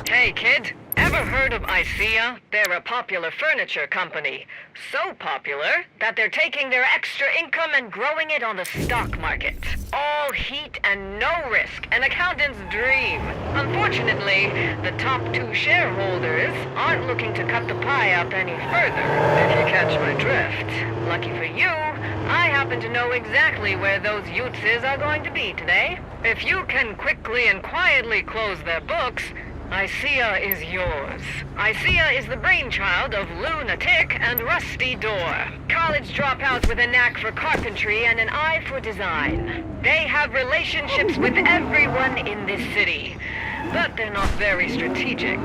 Hey, kid. Ever heard of ICEA? They're a popular furniture company. So popular that they're taking their extra income and growing it on the stock market. All heat and no risk. An accountant's dream. Unfortunately, the top two shareholders aren't looking to cut the pie up any further, if you catch my drift. Lucky for you, I happen to know exactly where those Yutzes are going to be today. If you can quickly and quietly close their books, ICEA is yours. ICEA is the brainchild of Lunatic and Rusty Door. College dropouts with a knack for carpentry and an eye for design. They have relationships with everyone in this city, but they're not very strategic.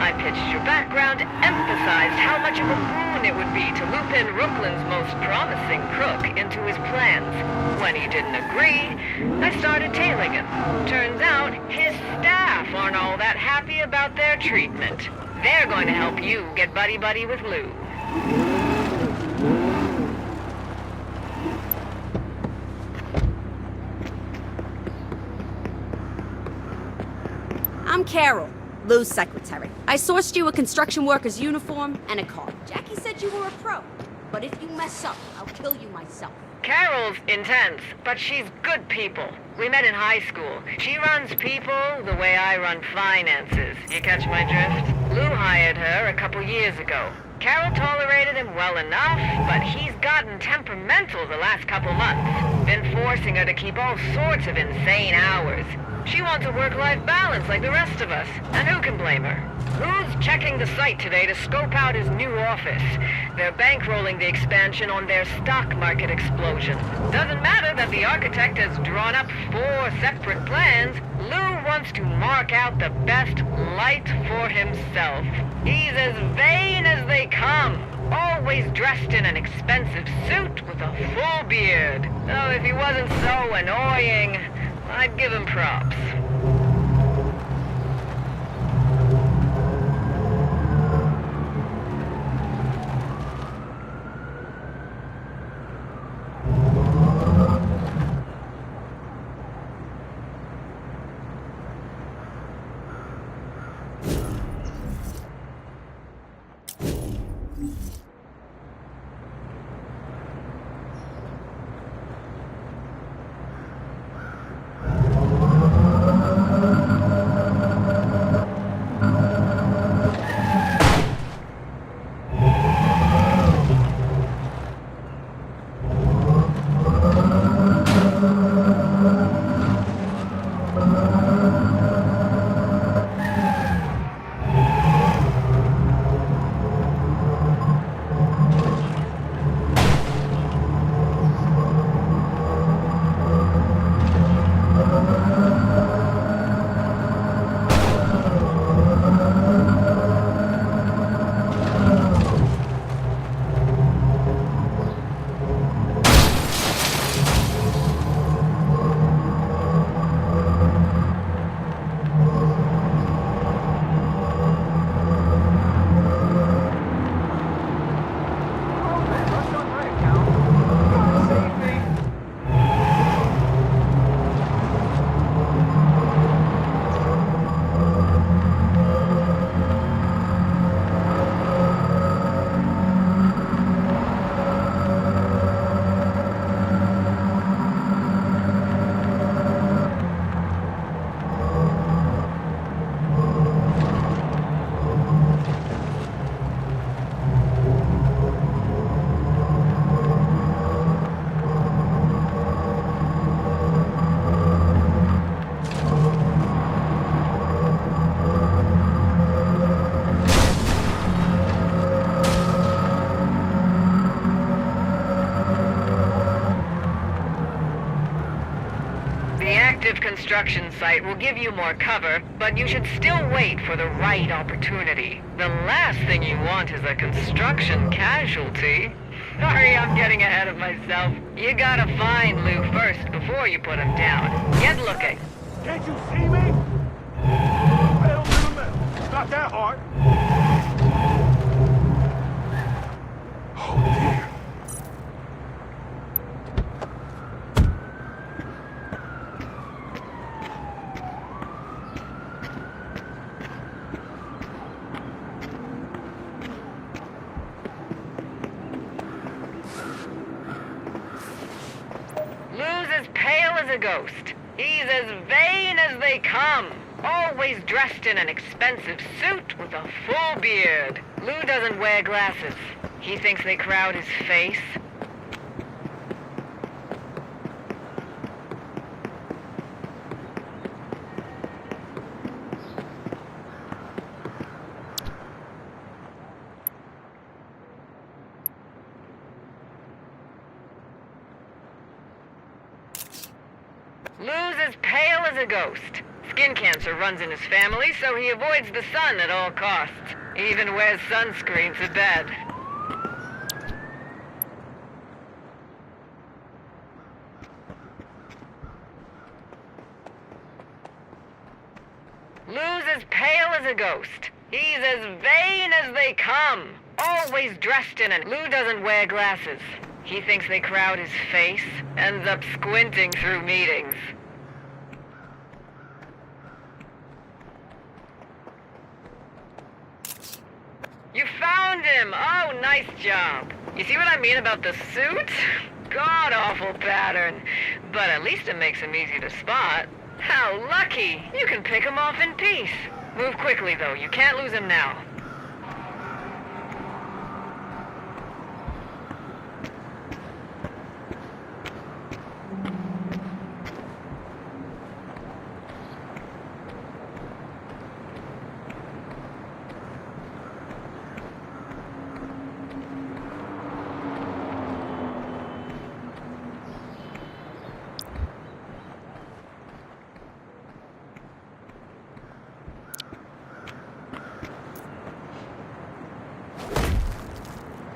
I pitched your background, emphasized how much of a boon it would be to loop in Rookland's most promising crook into his plans. When he didn't agree, I started tailing him. Turns out, his staff aren't all that happy about their treatment. They're going to help you get buddy-buddy with Lou. I'm Carol, Lou's secretary. I sourced you a construction worker's uniform and a car. Jackie said you were a pro, but if you mess up, I'll kill you myself. Carol's intense, but she's good people. We met in high school. She runs people the way I run finances. You catch my drift? Lou hired her a couple years ago. Carol tolerated him well enough, but he's gotten temperamental the last couple months. Been forcing her to keep all sorts of insane hours. She wants a work-life balance like the rest of us, and who can blame her? Lou's checking the site today to scope out his new office. They're bankrolling the expansion on their stock market explosion. Doesn't matter that the architect has drawn up 4 separate plans. Lou wants to mark out the best light for himself. He's as vain as they come. Always dressed in an expensive suit with a full beard. Oh, if he wasn't so annoying, I'd give him props. construction site will give you more cover, but you should still wait for the right opportunity. The last thing you want is a construction casualty. Sorry, I'm getting ahead of myself. You gotta find Lou first before you put him down. Get looking. Can't you see me? Pedal to the metal. It's not that hard. Oh, dear. Lou's as pale as a ghost. He's as vain as they come. Always dressed in an expensive suit with a full beard. Lou doesn't wear glasses. He thinks they crowd his face. Lou's as pale as a ghost. Skin cancer runs in his family, so he avoids the sun at all costs. He even wears sunscreen to bed. Lou's as pale as a ghost. He's as vain as they come. Always dressed in an... Lou doesn't wear glasses. He thinks they crowd his face, ends up squinting through meetings. You found him! Oh, nice job. You see what I mean about the suit? God-awful pattern. But at least it makes him easy to spot. How lucky! You can pick him off in peace. Move quickly, though. You can't lose him now.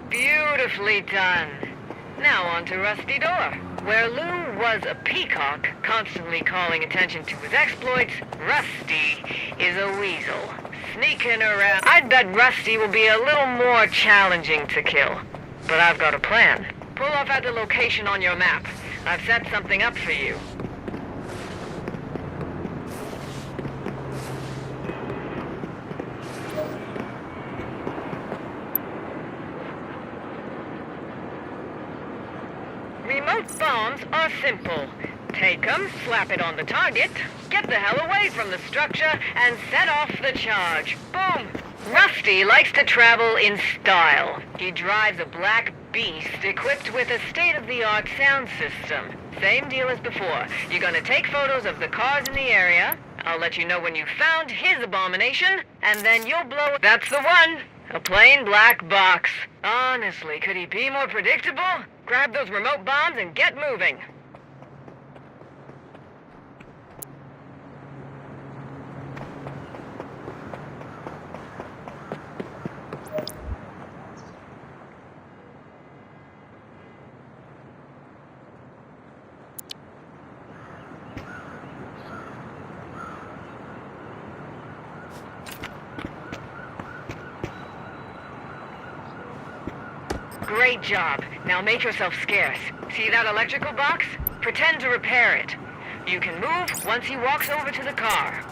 Beautifully done. Now on to Rusty Door. Where Lou was a peacock, constantly calling attention to his exploits, Rusty is a weasel, sneaking around. I'd bet Rusty will be a little more challenging to kill. But I've got a plan. Pull off at the location on your map. I've set something up for you. Remote bombs are simple. Take them, slap it on the target, get the hell away from the structure, and set off the charge. Boom! Rusty likes to travel in style. He drives a black beast equipped with a state-of-the-art sound system. Same deal as before. You're gonna take photos of the cars in the area. I'll let you know when you've found his abomination, and then you'll blow it. That's the one! A plain black box. Honestly, could he be more predictable? Grab those remote bombs and get moving. Great job. Now make yourself scarce. See that electrical box? Pretend to repair it. You can move once he walks over to the car.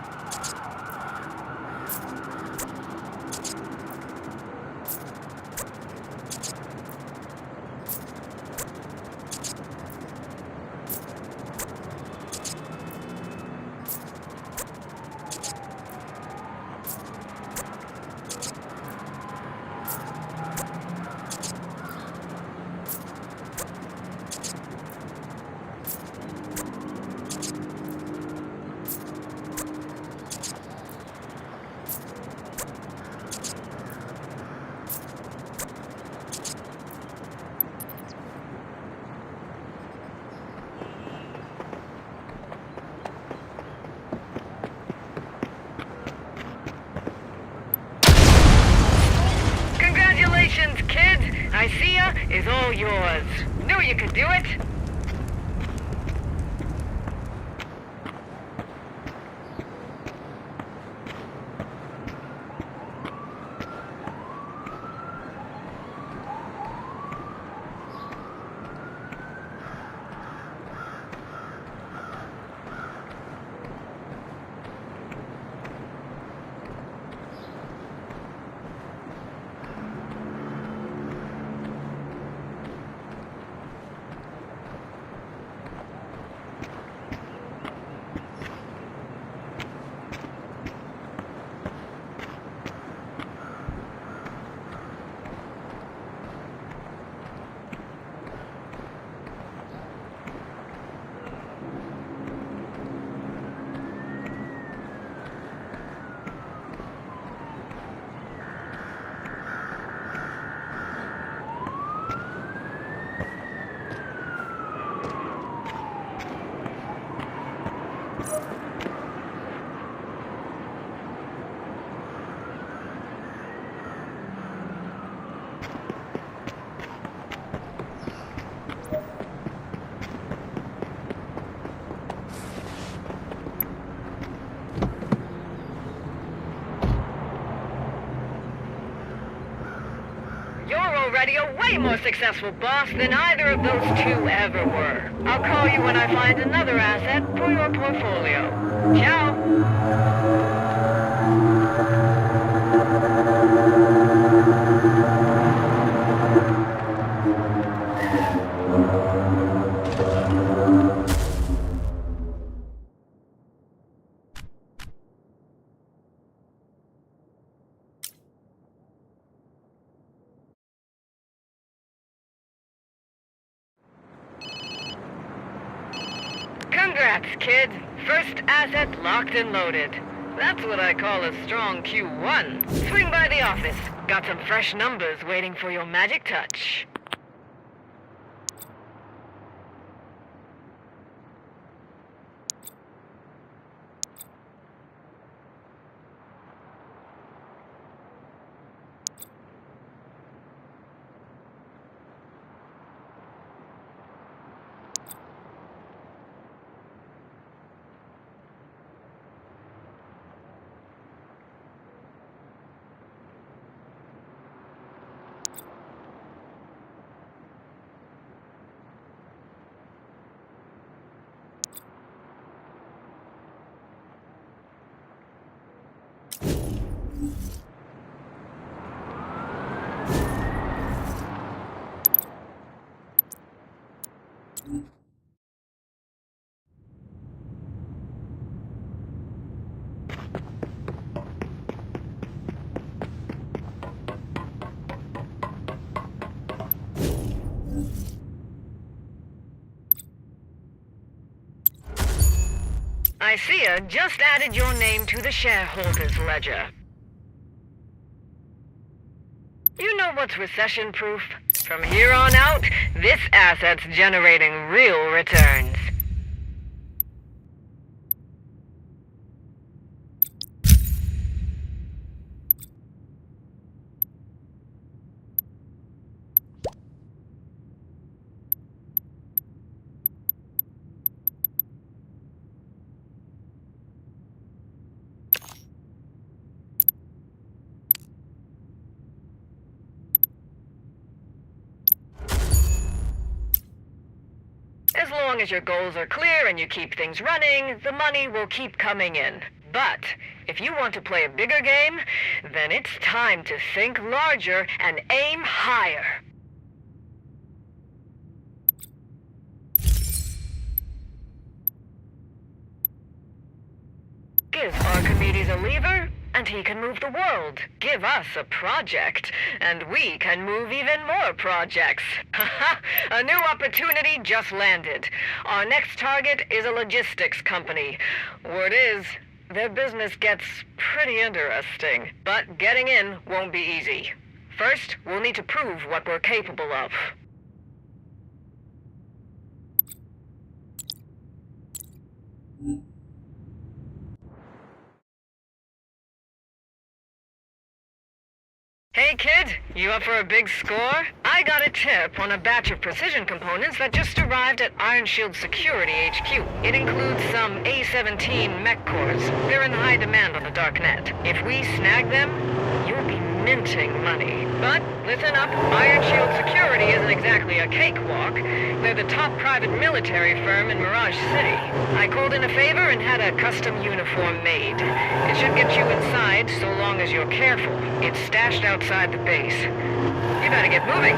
Nicaea is all yours. Knew you could do it. Already a way more successful boss than either of those two ever were. I'll call you when I find another asset for your portfolio. Ciao! Congrats, kid. First asset locked and loaded. That's what I call a strong Q1. Swing by the office. Got some fresh numbers waiting for your magic touch. Nicaea just added your name to the shareholders ledger. You know what's recession-proof? From here on out, this asset's generating real returns. As long as your goals are clear and you keep things running, the money will keep coming in. But if you want to play a bigger game, then it's time to think larger and aim higher. Give Archimedes a lever, and he can move the world. Give us a project, and we can move even more projects. A new opportunity just landed. Our next target is a logistics company. Word is, their business gets pretty interesting. But getting in won't be easy. First, we'll need to prove what we're capable of. Hey kid, you up for a big score? I got a tip on a batch of precision components that just arrived at Iron Shield Security HQ. It includes some A-17 mech cores. They're in high demand on the dark net. If we snag them, you'll be minting money. But listen up, Iron Shield Security isn't exactly a cakewalk. They're the top private military firm in Mirage City. I called in a favor and had a custom uniform made. It should get you inside so long as you're careful. It's stashed outside the base. You better get moving.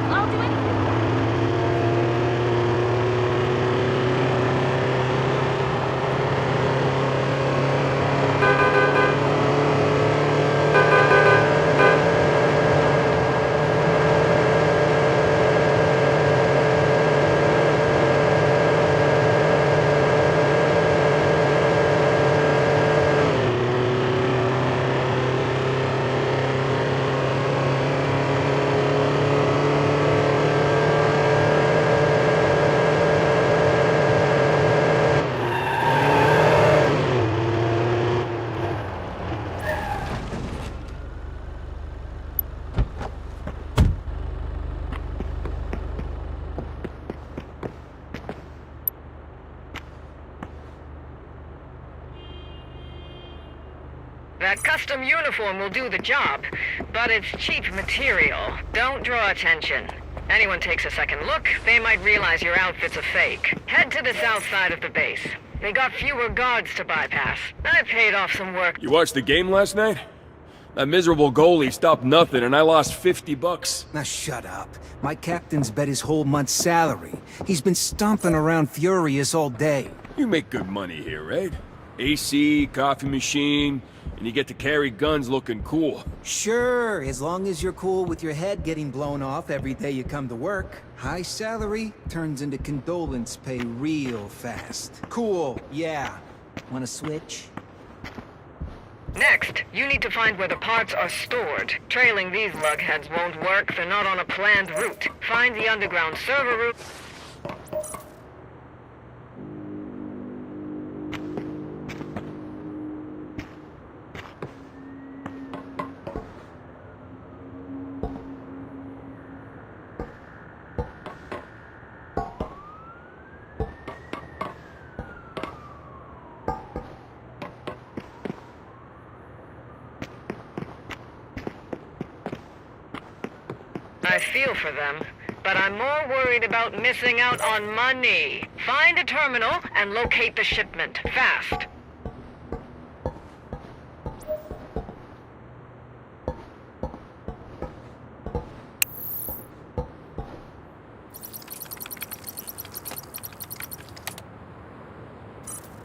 I'll do anything. That custom uniform will do the job, but it's cheap material. Don't draw attention. Anyone takes a second look, they might realize your outfit's a fake. Head to the south side of the base. They got fewer guards to bypass. I paid off some work. You watched the game last night? That miserable goalie stopped nothing and I lost $50. Now shut up. My captain's bet his whole month's salary. He's been stomping around furious all day. You make good money here, right? AC, coffee machine, and you get to carry guns looking cool. Sure, as long as you're cool with your head getting blown off every day you come to work. High salary turns into condolence pay real fast. Cool, yeah. Wanna switch? Next, you need to find where the parts are stored. Trailing these lugheads won't work, they're not on a planned route. Find the underground server route. I feel for them, but I'm more worried about missing out on money. Find a terminal and locate the shipment, fast.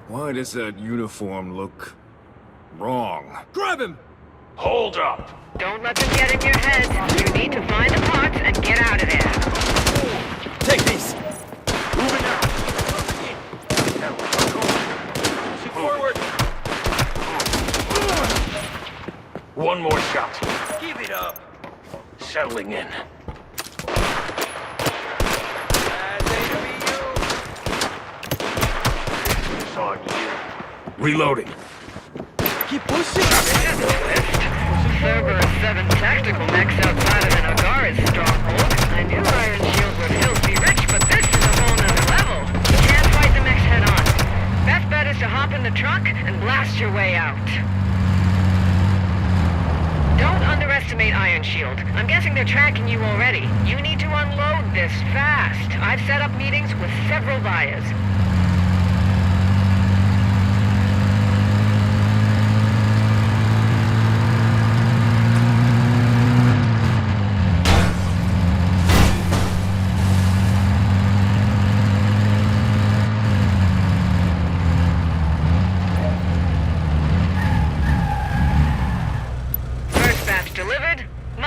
Why does that uniform look wrong? Grab him! Hold up. Don't let them get in your head. You need to find the parts and get out of there. Take these! Moving out. Forward! One more shot. Give it up! Settling in. It's on you. Reloading. Keep pushing! Cerberus 7 tactical mechs outside of the Nagara's stronghold. I knew Iron Shield would filthy rich, but this is a whole nother level. You can't fight the mechs head on. Best bet is to hop in the truck and blast your way out. Don't underestimate Iron Shield. I'm guessing they're tracking you already. You need to unload this fast. I've set up meetings with several buyers.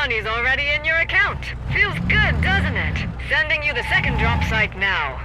money's already in your account. Feels good, doesn't it? Sending you the second drop site now.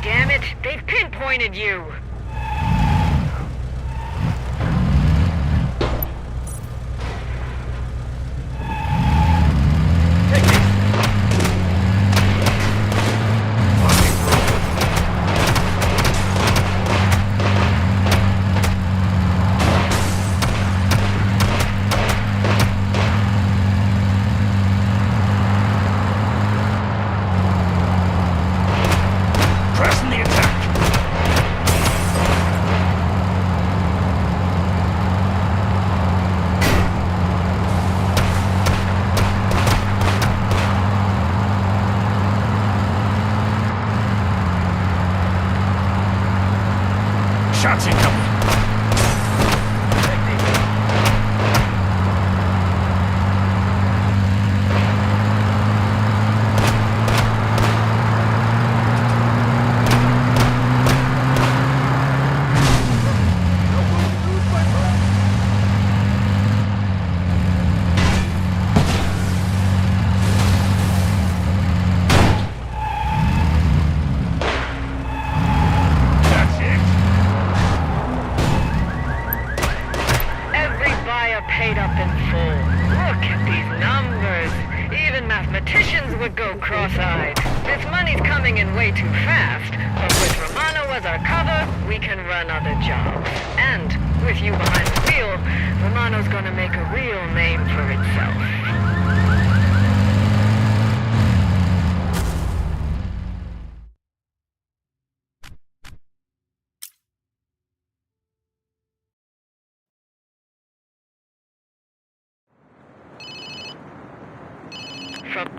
Damn it, they've pinpointed you. Pressing the attack. Shots incoming. That's it. Every buyer paid up in full. Look at these numbers. Even mathematicians would go cross-eyed. This money's coming in way too fast, but with Romano as our cover, we can run other jobs. And with you behind the wheel, Romano's gonna make a real name for itself. From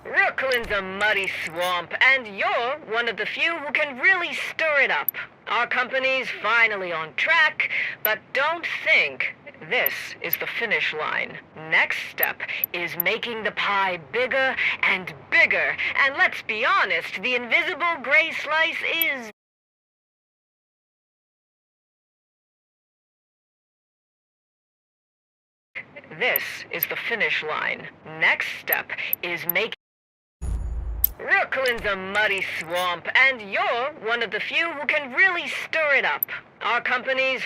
Brooklyn's a muddy swamp, and you're one of the few who can really stir it up. Our company's finally on track, but don't think this is the finish line. Next step is making the pie bigger and bigger. And let's be honest, the invisible gray slice is... This is the finish line. Next step is making... Brooklyn's a muddy swamp, and you're one of the few who can really stir it up. Our company's...